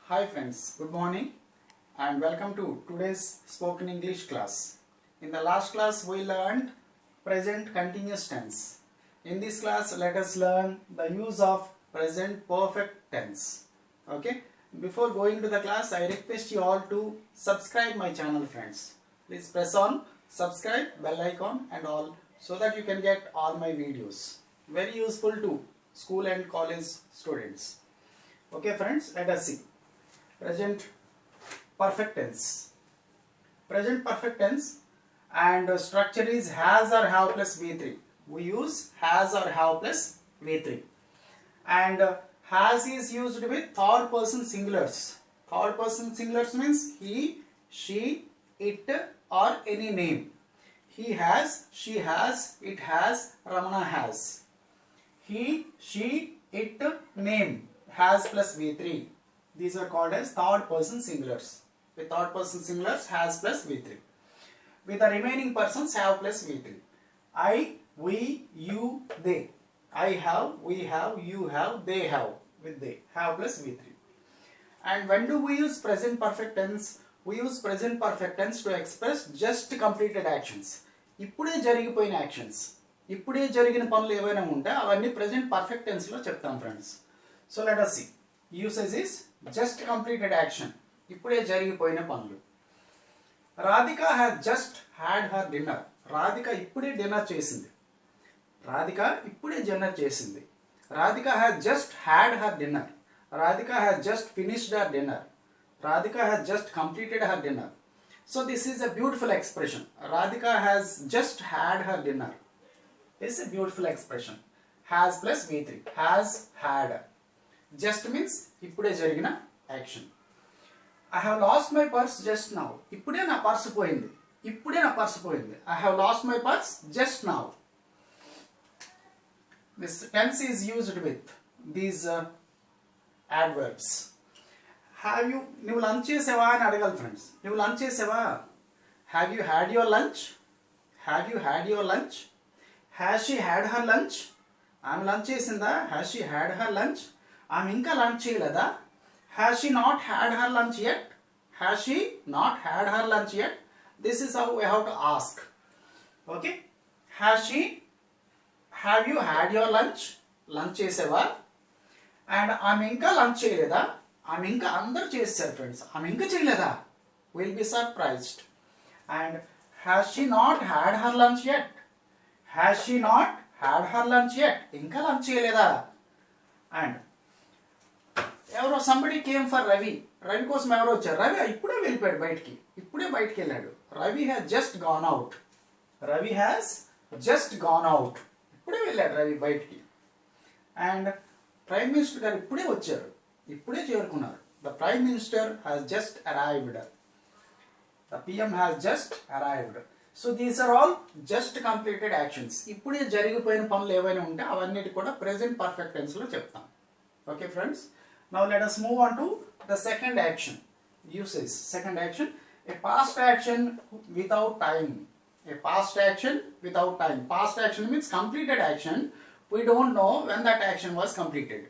Hi friends, good morning and welcome to today's spoken English class. In the last class we learned present continuous tense. In this class let us learn the use of present perfect tense. Okay, before going to the class I request you all to subscribe my channel friends. Please press on subscribe, bell icon and all so that you can get all my videos. Very useful to school and college students. Okay friends, let us see. Present perfect tense. Present perfect tense and structure is has or have plus V3. We use has or have plus V3. And has is used with third person singulars. Third person singulars means he, she, it or any name. He has, she has, it has, Ramana has. He, she, it, name has plus V3. These are called as third person singulars. With third person singulars has plus V3. With the remaining persons have plus V3. I, we, you, they. I have, we have, you have, they have. With they have plus V3. And when do we use present perfect tense? We use present perfect tense to express just completed actions. ఇప్పుడే జరిగిపోయిన actions. ఇప్పుడే జరిగిన పనులు ఏవైనా ఉంటే అవన్నీ present perfect tense లో చెప్తాం friends. So let us see. Usage is just completed action. ఇప్పుడే జరిగిపోయిన పనులు. Radhika has just had her dinner. Radhika ఇప్పుడే డిన్నర్ చేసింది. Radhika ఇప్పుడే డిన్నర్ చేసింది. Radhika has just had her dinner. Radhika has just finished her dinner. Radhika has just completed her dinner. So this is a beautiful expression. Radhika has just had her dinner. This is a beautiful expression. Has plus V3. Has had. Just means ఇప్పుడే జరిగిన action. I have lost my purse just now. ఇప్పుడే నా purse పోయింది. ఇప్పుడే నా purse పోయింది. I have lost my purse just now. This tense is used with these adverbs. Have you నువ్వు lunch చేసావా అని అడగాలి ఫ్రెండ్స్. నువ్వు లంచ్ చేసావా? Have you had your lunch? Have you had your lunch? Has she had her lunch? ఆమె lunch చేసిందా? Has she had her lunch? ఆమె ఇంకా లంచ్ చేయలేదా? Has she not had her lunch yet? Has she not had her lunch yet? This is how we have to ask. Okay? Have you had your lunch? Lunch చేసావా? And ఆమె ఇంకా lunch చేయలేదా? ఆమె ఇంకా అందరు చేశారు friends. ఆమె ఇంకా చేయలేదా? Will be surprised. And has she not had her lunch yet? Has she not had her lunch yet? ఇంకా లంచ్ చేయలేదా? అండ్ ఎవరో somebody came for Ravi. Ravi కోసం ఎవరో వచ్చారు. రవి ఇప్పుడే వెళ్ళిపోయాడు బయటికి. ఇప్పుడే బయటికి వెళ్ళాడు. Ravi has just gone out. Ravi has just gone out. ఇప్పుడే వెళ్ళాడు రవి బయటికి. అండ్ ప్రైమ్ మినిస్టర్ గారు ఇప్పుడే వచ్చారు. ఇప్పుడే చేరుకున్నారు. The prime minister has just arrived. The PM has just arrived. So these are all just completed actions. ఇప్పుడే జరిగిపోయిన పనులు ఏవైనా ఉంటే అవన్నిటి కూడా ప్రెజెంట్ పర్ఫెక్ట్ టెన్స్ లో చెప్తాం. Okay friends. Now let us move on to the second action. Usage. Second action. A past action without time. A past action without time. Past action means completed action. We don't know when that action was completed.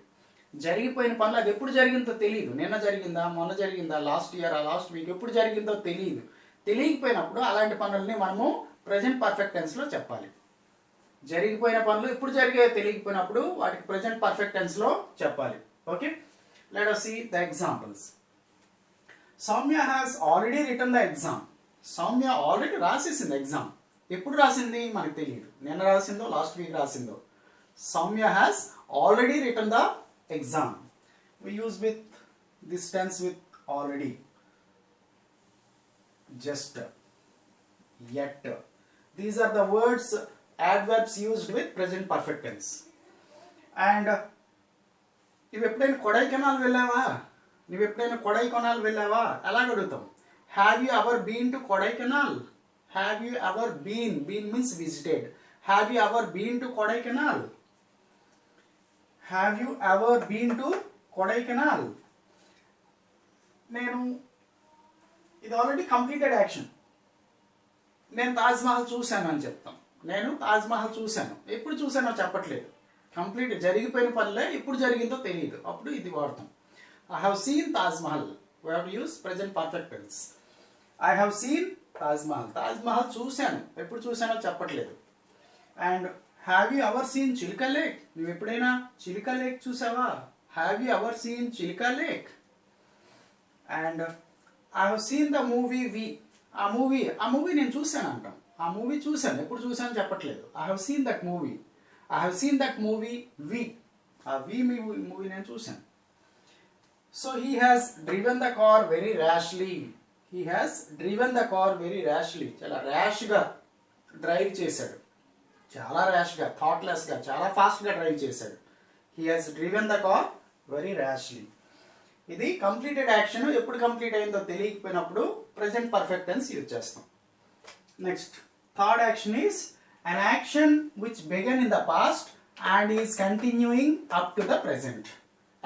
జరిగిపోయిన పనులు అది ఎప్పుడు జరిగిందో తెలియదు. నిన్న జరిగిందా, మొన్న జరిగిందా, లాస్ట్ ఇయర్, లాస్ట్ వీక్ ఎప్పుడు జరిగిందో తెలియదు. తెలియకపోయినప్పుడు అలాంటి పనుల్ని మనము ప్రెజెంట్ పర్ఫెక్ట్ టెన్స్ లో చెప్పాలి. జరిగిపోయిన పనులు ఎప్పుడు జరిగాయో తెలియకపోయినప్పుడు వాటికి ప్రెజెంట్ పర్ఫెక్ట్ టెన్స్ లో చెప్పాలి. Okay. Let us see the examples. Soumya has already written the exam. Soumya already రాసేసింది ఎగ్జామ్. ఎప్పుడు రాసింది మనకు తెలియదు. నిన్న రాసిందో లాస్ట్ వీక్ రాసిందో. Soumya has already written the exam. We use with this tense with already. Just, yet. These are the words, adverbs used with present perfect tense. And నువ్వు ఎప్పుడైనా కొడైకెనాల్ వెళ్ళావా? నువ్వు ఎప్పుడైనా కొడైకెనాల్ వెళ్ళావా? ఎలాగ అడుగుతాం? Have you ever been to Kodaikanal? Have you ever been? Been means visited. Have you ever been to Kodaikanal? Have you ever been to Kodaikanal? నేను ఇది ఆల్రెడీ కంప్లీటెడ్ యాక్షన్. నేను తాజ్మహల్ చూశాను అని చెప్తాం. నేను తాజ్మహల్ చూశాను. ఎప్పుడు చూశానో చెప్పట్లేదు. కంప్లీట్ జరిగిపోయిన పనులే ఎప్పుడు జరిగిందో తెలియదు. అప్పుడు ఇది వాడతాం. I have seen Taj Mahal. We have to use present perfect tense. I have seen Taj Mahal. Taj Mahal చూశాను. ఎప్పుడు చూశానో చెప్పట్లేదు. And have you ever seen Chilka Lake? నువ్వు ఎప్పుడైనా చిలికా లేక్ చూసావా? Have you ever seen Chilka Lake? And I have seen the movie V. ఆ movie నేను చూశాను అంటాం. ఆ మూవీ చూశాను. ఎప్పుడు చూశాను చెప్పట్లేదు. I have seen that movie. I have seen that movie V. ఆ V మూవీ నేను చూశాను. So he has driven the car very rashly. He has driven the car very rashly. చాలా ర్యాష్గా డ్రైవ్ చేశాడు. చాలా ర్యాష్గా, థాట్లెస్గా, చాలా ఫాస్ట్గా డ్రైవ్ చేశాడు. He has driven the car very rashly. ఇది కంప్లీటెడ్ యాక్షన్. ఎప్పుడు కంప్లీట్ అయిందో తెలియకపోయినప్పుడు ప్రెజెంట్ పర్ఫెక్ట్ టెన్స్ యూజ్ చేస్తాం. Next third action is an action which began in the past and is continuing up to the present.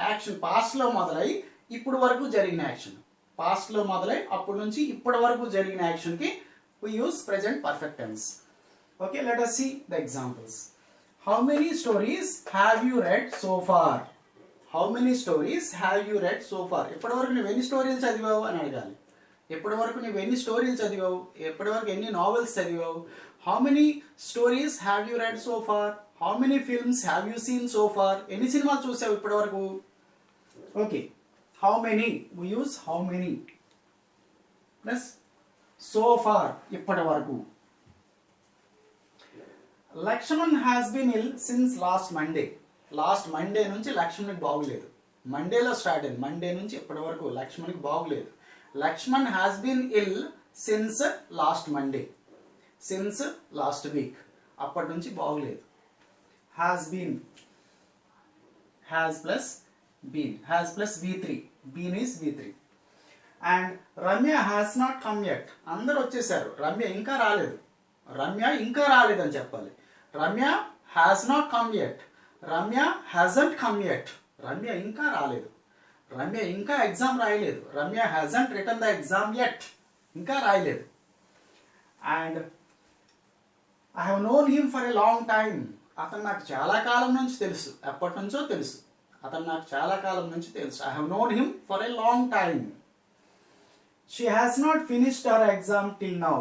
Action పాస్ట్లో మొదలై ఇప్పుడు వరకు జరిగిన action. పాస్ట్లో మొదలై అప్పటి నుంచి ఇప్పటి వరకు జరిగిన యాక్షన్కి we use present perfect tense. Okay, let us see the examples. How many stories have you read so far? How many stories have you read so far? ఇప్పటి వరకు నువ్వు ఎన్ని స్టోరీలు చదివావు అని అడగాలి. ఎప్పటి వరకు నువ్వు ఎన్ని స్టోరీలు చదివావు, ఎప్పటి వరకు ఎన్ని నావెల్స్ చదివావు. How many stories have you read so far? How many films have you seen so far? ఎన్ని సినిమాలు చూసావు ఇప్పటి వరకు? Okay, how many, we use how many plus so far, ఇప్పటి వరకు. Lakshman has been ill since last Monday. Last Monday నుంచి లక్ష్మణ్కి బాగులేదు. మండేలో start అయింది. Monday నుంచి ఇప్పటి వరకు లక్ష్మణ్కి బాగులేదు. Lakshman has been ill since last Monday, since last week, అప్పటి నుంచి బాగులేదు. Has been, has plus been, has plus V3, been is V3. And Ramya has not come yet. అందరు వచ్చేసారు, రమ్య ఇంకా రాలేదు. రమ్య ఇంకా రాలేదని చెప్పాలి. Ramya has not come yet, Ramya hasn't come yet. Ramya ఇంకా రాలేదు, రమ్య ఇంకా ఎగ్జామ్ రాయలేదు. Ramya hasn't return the exam yet, ఇంకా రాయలేదు. And I have known him for a long time. అతను నాకు చాలా కాలం నుంచి తెలుసు. ఎప్పటి నుంచో తెలుసు. అతను నాకు చాలా కాలం నుంచి తెలుసు. I have known him for a long time. She has not finished her exam till now.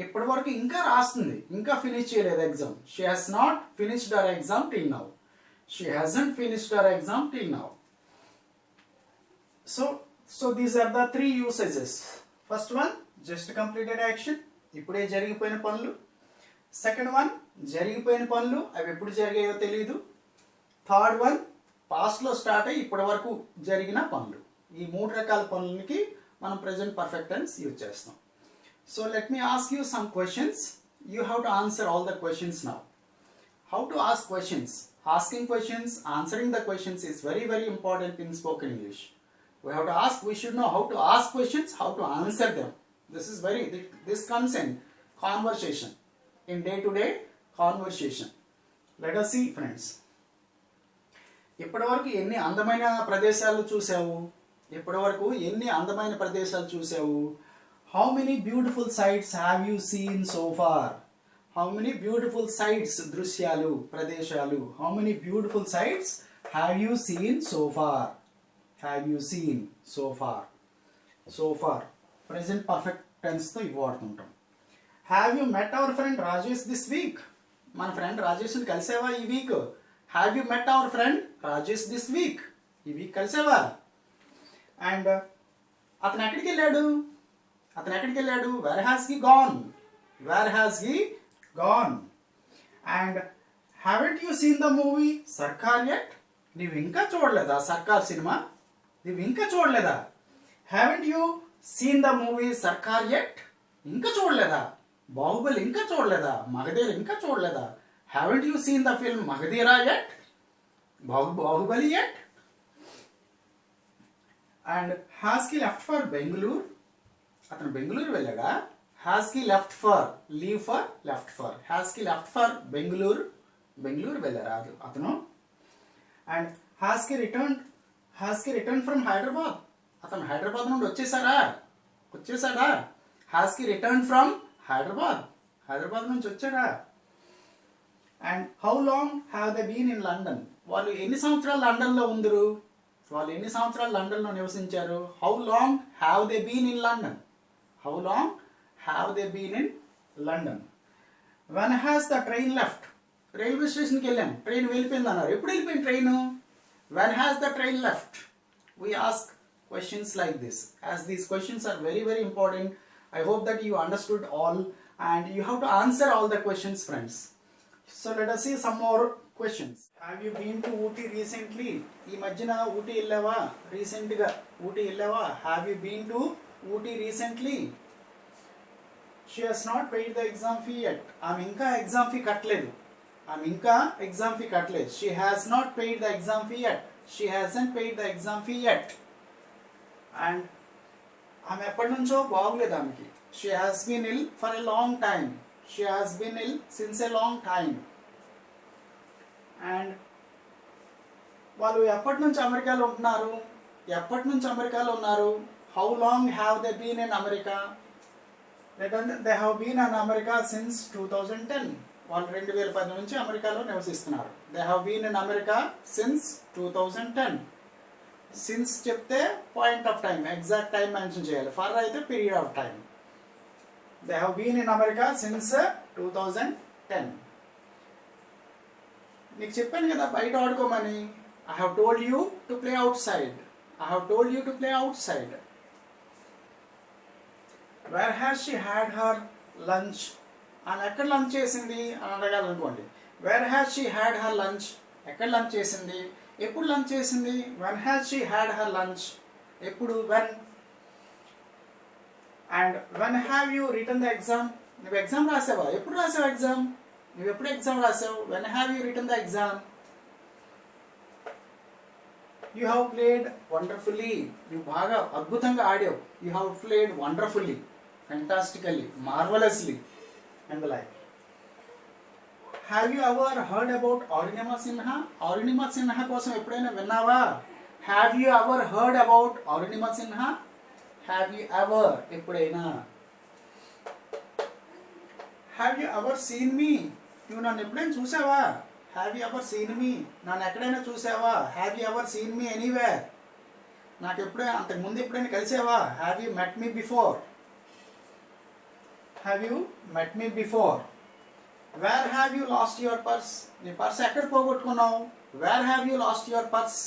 ఇప్పటి వరకు ఇంకా రాస్తుంది, ఇంకా ఫినిష్ చేయలేదు exam. She has not finished her exam till now. She hasn't finished her exam till now. So these are the three usages. First one, just completed action, ఇప్పుడే జరిగిపోయిన పనులు. Second one, జరిగిపోయిన పనులు, అవి ఎప్పుడు జరిగాయో తెలియదు. థర్డ్ వన్, పాస్ట్లో స్టార్ట్ అయ్యి ఇప్పటి వరకు జరిగిన పనులు. ఈ మూడు రకాల పనులకి మనం ప్రెజెంట్ పర్ఫెక్ట్ టెన్స్ యూజ్ చేస్తాం. So let me ask you some questions. You have to answer all the questions now. How to ask questions? Asking questions, answering the questions is very, very important in spoken English. We have to ask, we should know how to ask questions, how to answer them. This comes in conversation, in day-to-day conversation. Let us see, friends. ఇప్పటి వరకు ఎన్ని అందమైన ప్రదేశాలు చూసావు? ఇప్పటి వరకు ఎన్ని అందమైన ప్రదేశాలు చూసావు? How many beautiful sights have you seen so far? How many beautiful sights, దృశ్యాలు, ప్రదేశాలు. How many beautiful sights have you seen so far? Have you seen so far? So far. Present perfect tense తో ఇవి వాడుతుంటాం. Have you met our friend Rajesh this week? మన friend రాజేష్ని కలిసావా ఈ week? Have you met our friend Rajesh this week? ఈ week కలిసావా? And అతను ఎక్కడికి వెళ్ళాడు? Where has he gone? Where has he gone? And haven't you seen the movie Sarkar yet? నీవు ఇంకా చూడలేదా సర్కార్ సినిమా? నీవు ఇంకా చూడలేదా? Haven't you seen the movie Sarkar yet? ఇంకా చూడలేదా? బాహుబలి ఇంకా చూడలేదా? మగధీర ఇంకా చూడలేదా? Haven't you seen the film Magadhira yet? Baahubali yet? And has he left for Bengaluru? అతను బెంగళూరు వెళ్ళాడా? Has he left for, leave for, left for. Has he left for Bengaluru? Bengaluru వెళ్ళారా అతను? And has he returned from Hyderabad? అతను హైదరాబాద్ నుండి వచ్చేసాడా? Has he returned from Hyderabad? Hyderabad నుంచి వచ్చాడా? And how long have they been in London? వాళ్ళు ఎన్ని సంవత్సరాలు లండన్లో ఉందరు? వాళ్ళు ఎన్ని సంవత్సరాలు లండన్లో నివసించారు? How long have they been in London? How long have they been in London? When has the train left? Railway స్టేషన్కి వెళ్ళాం, ట్రైన్ వెళ్ళిపోయింది అన్నారు. ఎప్పుడు వెళ్ళిపోయింది train? When has the train left? We ask questions like this, as these questions are very very important. I hope that you understood all and you have to answer all the questions, friends. So let us see some more questions. Have you been to Ooty recently? ఈ మధ్యన ఊటీ వెళ్ళావా? Recent గా ఊటీ వెళ్ళావా? Have you been to Ooty recently? She has not paid the exam fee yet. ఆమె ఇంకా exam fee కట్టలేదు. She has not paid the exam fee yet. She hasn't paid the exam fee yet. And ఆమె ఎప్పటి నుంచో బాగులేదు ఆమెకి. She has been ill for a long time. She has been ill since a long time. And వాళ్ళు ఎప్పటి నుంచి అమెరికాలో ఉన్నారు? How long have they been in America? They have been in America since 2010. వాళ్ళు 2010 నుంచి అమెరికాలో నివసిస్తున్నారు. They have been in America since 2010. Since చెప్తే point of time, exact time mention చేయాలి. ఫర్ అయితే period of time. They have been in America since 2010. నీకు చెప్పాను కదా బయట ఆడుకోమని. I have told you to play outside. Where has she had her lunch? ఆమె ఎక్కడ lunch చేసింది అని అడగాలనుకోండి. Where has she had her lunch? ఎక్కడ లంచ్ చేసింది? ఎప్పుడు లంచ్ చేసింది? When has she had her lunch? ఎప్పుడు? When. And when have you written the exam? నువ్వు ఎగ్జామ్ రాసావా? ఎప్పుడు రాసావు ఎగ్జామ్? నువ్వు ఎప్పుడు ఎగ్జామ్ రాసావు? When have you written the exam? You have played wonderfully. నువ్వు బాగా అద్భుతంగా ఆడావు. You have played wonderfully, fantastically, marvellously and the like. Have you ever heard about Arunima Sinha? Arunima Sinha కోసం ఎప్పుడైనా విన్నావా? Have you ever heard about Arunima Sinha? Have you ever ఎప్పుడైనా? Have you ever seen me? నువ్వు నన్ను ఎప్పుడైనా చూసావా? Have you ever seen me? నన్ను ఎక్కడైనా చూసావా? Have you ever seen me anywhere? నాకు ఎప్పుడైనా అంతకు ముందు ఎప్పుడైనా కలిసావా? Have you met me before? Have you met me before? Where have you lost your purse? నీ పర్స్ ఎక్కడ పోగొట్టుకున్నావు? Where have you lost your purse?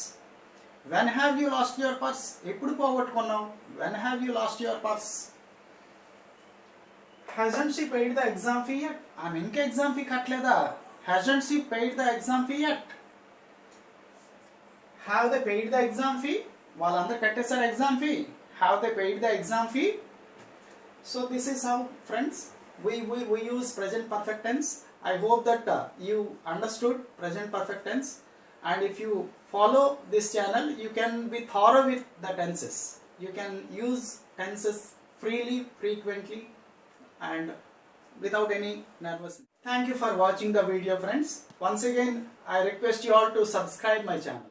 When have you lost your purse? ఎప్పుడు పోగొట్టుకున్నావు? When have you lost your purse? Hasn't she paid the exam fee yet? ఆమె ఇంకా exam fee కట్టలేదా? Hasn't she paid the exam fee yet? Have they paid the exam fee? వాళ్ళందరూ కట్టేశారు exam fee. Have they paid the exam fee? So this is how, friends, we use present perfect tense. I hope that you understood present perfect tense, and if you follow this channel, you can be thorough with the tenses. You can use tenses freely, frequently, and without any nervousness. Thank you for watching the video, friends. Once again, I request you all to subscribe my channel.